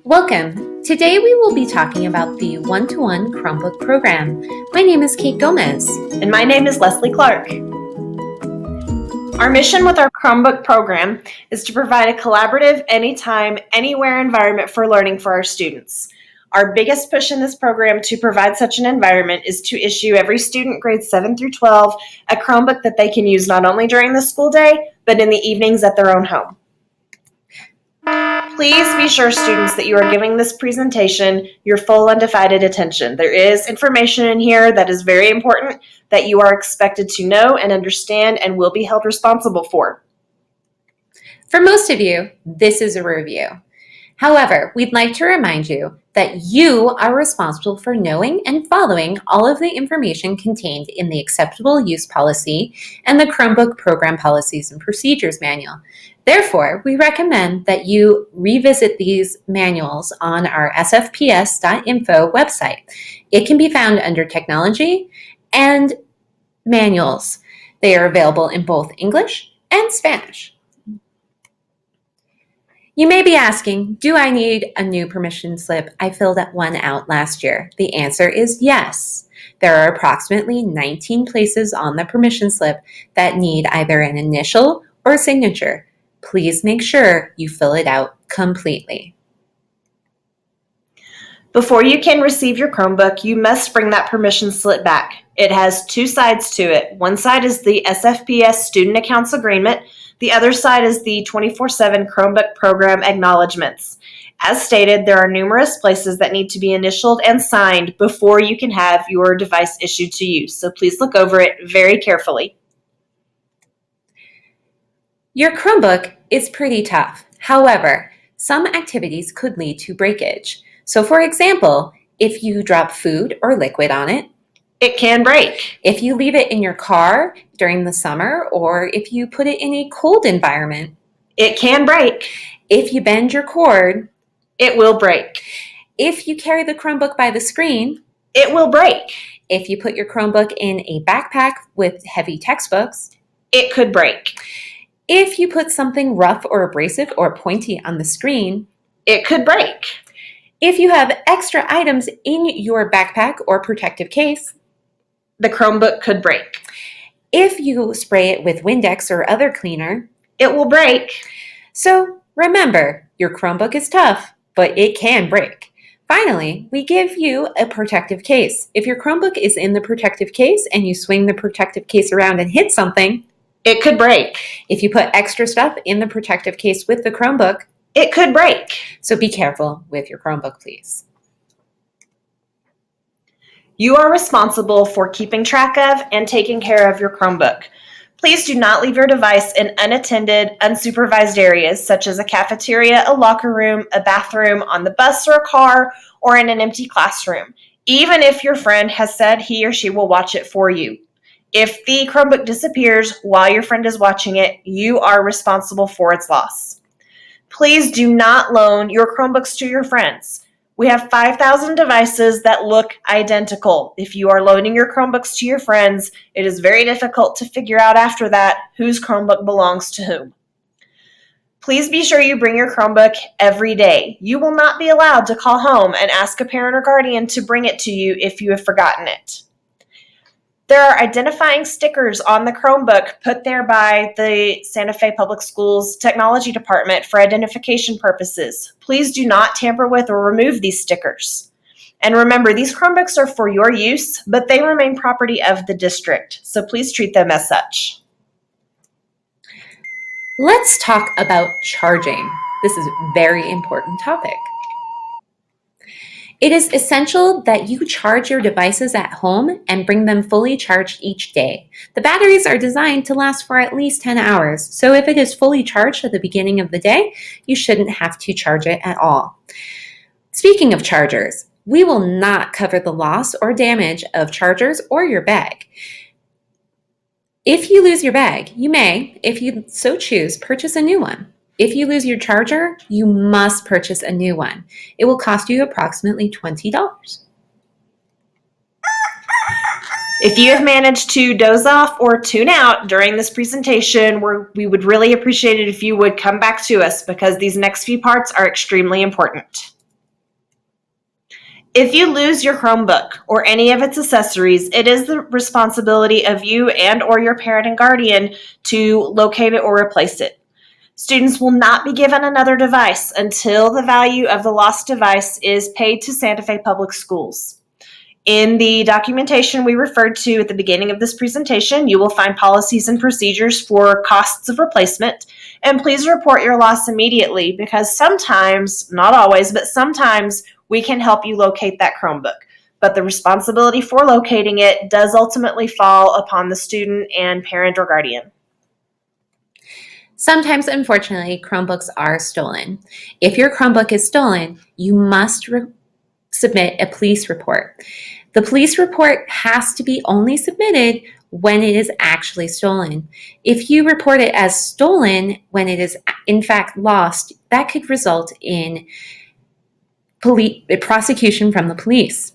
Welcome! Today we will be talking about the one-to-one Chromebook program. My name is Kate Gomez. And my name is Leslie Clark. Our mission with our Chromebook program is to provide a collaborative, anytime, anywhere environment for learning for our students. Our biggest push in this program to provide such an environment is to issue every student grades 7 through 12 a Chromebook that they can use not only during the school day, but in the evenings at their own home. Please be sure, students, that you are giving this presentation your full undivided attention. There is information in here that is very important that you are expected to know and understand and will be held responsible for. For most of you, this is a review. However, we'd like to remind you that you are responsible for knowing and following all of the information contained in the Acceptable Use Policy and the Chromebook Program Policies and Procedures Manual. Therefore, we recommend that you revisit these manuals on our sfps.info website. It can be found under Technology and Manuals. They are available in both English and Spanish. You may be asking, do I need a new permission slip? I filled one out last year. The answer is yes. There are approximately 19 places on the permission slip that need either an initial or signature. Please make sure you fill it out completely. Before you can receive your Chromebook, you must bring that permission slip back. It has two sides to it. One side is the SFPS Student Accounts Agreement. The other side is the 24/7 Chromebook Program Acknowledgements. As stated, there are numerous places that need to be initialed and signed before you can have your device issued to you. So please look over it very carefully. Your Chromebook is pretty tough. However, some activities could lead to breakage. So for example, if you drop food or liquid on it, it can break. If you leave it in your car during the summer, or if you put it in a cold environment, it can break. If you bend your cord, it will break. If you carry the Chromebook by the screen, it will break. If you put your Chromebook in a backpack with heavy textbooks, it could break. If you put something rough or abrasive or pointy on the screen, it could break. If you have extra items in your backpack or protective case, the Chromebook could break. If you spray it with Windex or other cleaner, it will break. So remember, your Chromebook is tough, but it can break. Finally, we give you a protective case. If your Chromebook is in the protective case and you swing the protective case around and hit something, it could break. If you put extra stuff in the protective case with the Chromebook, it could break. So be careful with your Chromebook, please. You are responsible for keeping track of and taking care of your Chromebook. Please do not leave your device in unattended, unsupervised areas such as a cafeteria, a locker room, a bathroom, on the bus or a car, or in an empty classroom, even if your friend has said he or she will watch it for you. If the Chromebook disappears while your friend is watching it, you are responsible for its loss. Please do not loan your Chromebooks to your friends. We have 5,000 devices that look identical. If you are loaning your Chromebooks to your friends, it is very difficult to figure out after that whose Chromebook belongs to whom. Please be sure you bring your Chromebook every day. You will not be allowed to call home and ask a parent or guardian to bring it to you if you have forgotten it. There are identifying stickers on the Chromebook put there by the Santa Fe Public Schools Technology Department for identification purposes. Please do not tamper with or remove these stickers. And remember, these Chromebooks are for your use, but they remain property of the district, so please treat them as such. Let's talk about charging. This is a very important topic. It is essential that you charge your devices at home and bring them fully charged each day. The batteries are designed to last for at least 10 hours, so if it is fully charged at the beginning of the day, you shouldn't have to charge it at all. Speaking of chargers, we will not cover the loss or damage of chargers or your bag. If you lose your bag, you may, if you so choose, purchase a new one. If you lose your charger, you must purchase a new one. It will cost you approximately $20. If you have managed to doze off or tune out during this presentation, we would really appreciate it if you would come back to us because these next few parts are extremely important. If you lose your Chromebook or any of its accessories, it is the responsibility of you and or your parent and guardian to locate it or replace it. Students will not be given another device until the value of the lost device is paid to Santa Fe Public Schools. In the documentation we referred to at the beginning of this presentation, you will find policies and procedures for costs of replacement. And please report your loss immediately, because sometimes, not always, but sometimes we can help you locate that Chromebook. But the responsibility for locating it does ultimately fall upon the student and parent or guardian. Sometimes, unfortunately, Chromebooks are stolen. If your Chromebook is stolen, you must submit a police report. The police report has to be only submitted when it is actually stolen. If you report it as stolen when it is in fact lost, that could result in prosecution from the police.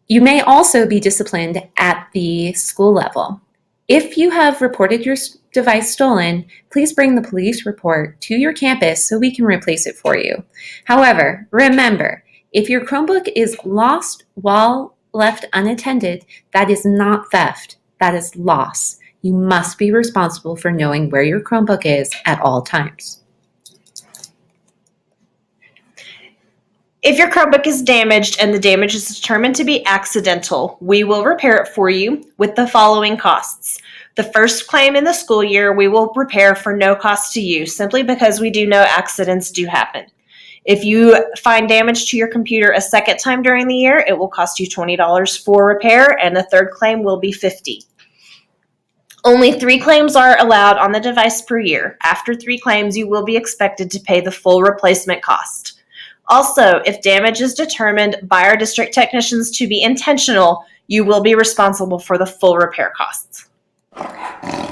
You may also be disciplined at the school level. If you have reported your device stolen, please bring the police report to your campus so we can replace it for you. However, remember, if your Chromebook is lost while left unattended, that is not theft, that is loss. You must be responsible for knowing where your Chromebook is at all times. If your Chromebook is damaged and the damage is determined to be accidental, we will repair it for you with the following costs. The first claim in the school year, we will repair for no cost to you, simply because we do know accidents do happen. If you find damage to your computer a second time during the year, it will cost you $20 for repair, and a third claim will be $50. Only 3 claims are allowed on the device per year. After 3 claims, you will be expected to pay the full replacement cost. Also, if damage is determined by our district technicians to be intentional, you will be responsible for the full repair costs.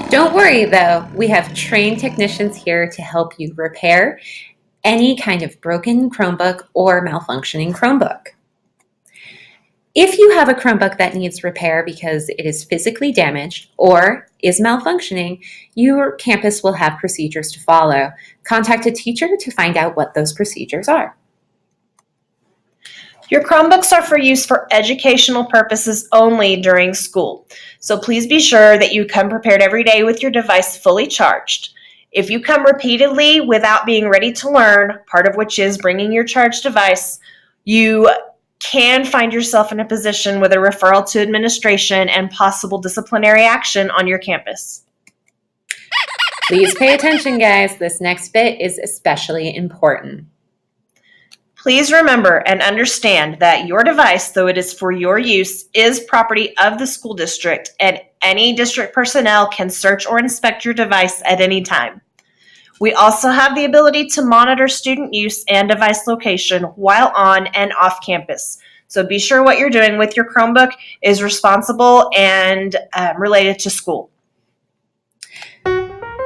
Don't worry though, we have trained technicians here to help you repair any kind of broken Chromebook or malfunctioning Chromebook. If you have a Chromebook that needs repair because it is physically damaged or is malfunctioning, your campus will have procedures to follow. Contact a teacher to find out what those procedures are. Your Chromebooks are for use for educational purposes only during school, so please be sure that you come prepared every day with your device fully charged. If you come repeatedly without being ready to learn, part of which is bringing your charged device, you can find yourself in a position with a referral to administration and possible disciplinary action on your campus. Please pay attention, guys. This next bit is especially important. Please remember and understand that your device, though it is for your use, is property of the school district, and any district personnel can search or inspect your device at any time. We also have the ability to monitor student use and device location while on and off campus. So be sure what you're doing with your Chromebook is responsible and related to school.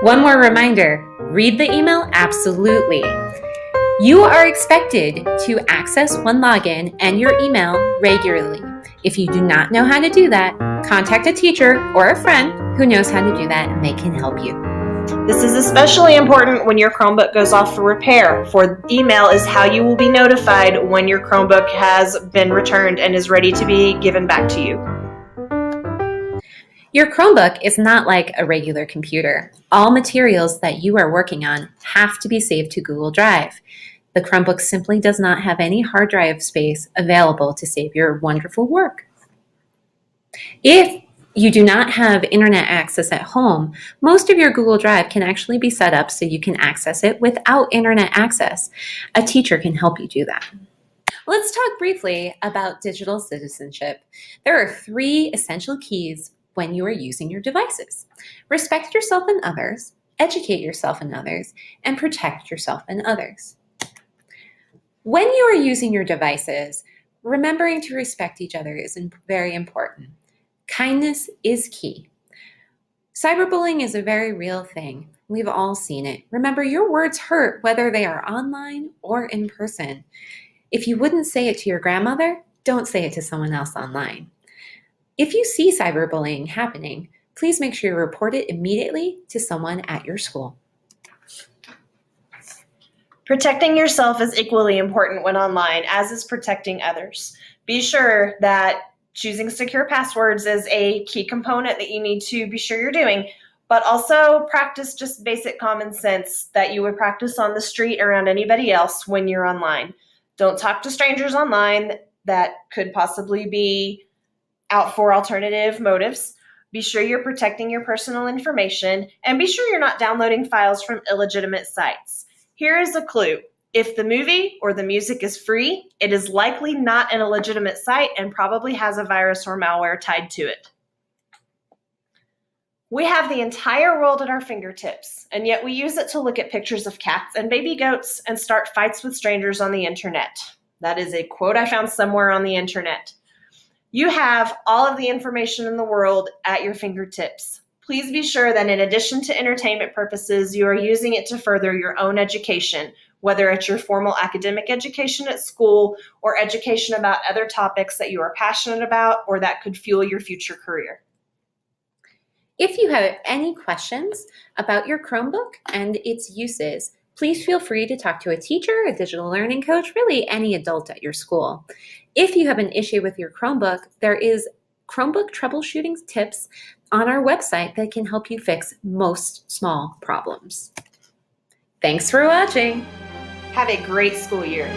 One more reminder, read the email absolutely. You are expected to access one login and your email regularly. If you do not know how to do that, contact a teacher or a friend who knows how to do that, and they can help you. This is especially important when your Chromebook goes off for repair, for email is how you will be notified when your Chromebook has been returned and is ready to be given back to you. Your Chromebook is not like a regular computer. All materials that you are working on have to be saved to Google Drive. The Chromebook simply does not have any hard drive space available to save your wonderful work. If you do not have internet access at home, most of your Google Drive can actually be set up so you can access it without internet access. A teacher can help you do that. Let's talk briefly about digital citizenship. There are 3 essential keys when you are using your devices. Respect yourself and others, educate yourself and others, and protect yourself and others. When you are using your devices, remembering to respect each other is very important. Kindness is key. Cyberbullying is a very real thing. We've all seen it. Remember, your words hurt whether they are online or in person. If you wouldn't say it to your grandmother, don't say it to someone else online. If you see cyberbullying happening, please make sure you report it immediately to someone at your school. Protecting yourself is equally important when online, as is protecting others. Be sure that choosing secure passwords is a key component that you need to be sure you're doing, but also practice just basic common sense that you would practice on the street around anybody else when you're online. Don't talk to strangers online that could possibly be out for alternative motives. Be sure you're protecting your personal information, and be sure you're not downloading files from illegitimate sites. Here is a clue. If the movie or the music is free, it is likely not an illegitimate site and probably has a virus or malware tied to it. We have the entire world at our fingertips, and yet we use it to look at pictures of cats and baby goats and start fights with strangers on the internet. That is a quote I found somewhere on the internet. You have all of the information in the world at your fingertips. Please be sure that in addition to entertainment purposes, you are using it to further your own education, whether it's your formal academic education at school or education about other topics that you are passionate about or that could fuel your future career. If you have any questions about your Chromebook and its uses, please feel free to talk to a teacher, a digital learning coach, really any adult at your school. If you have an issue with your Chromebook, there is Chromebook troubleshooting tips on our website that can help you fix most small problems. Thanks for watching. Have a great school year.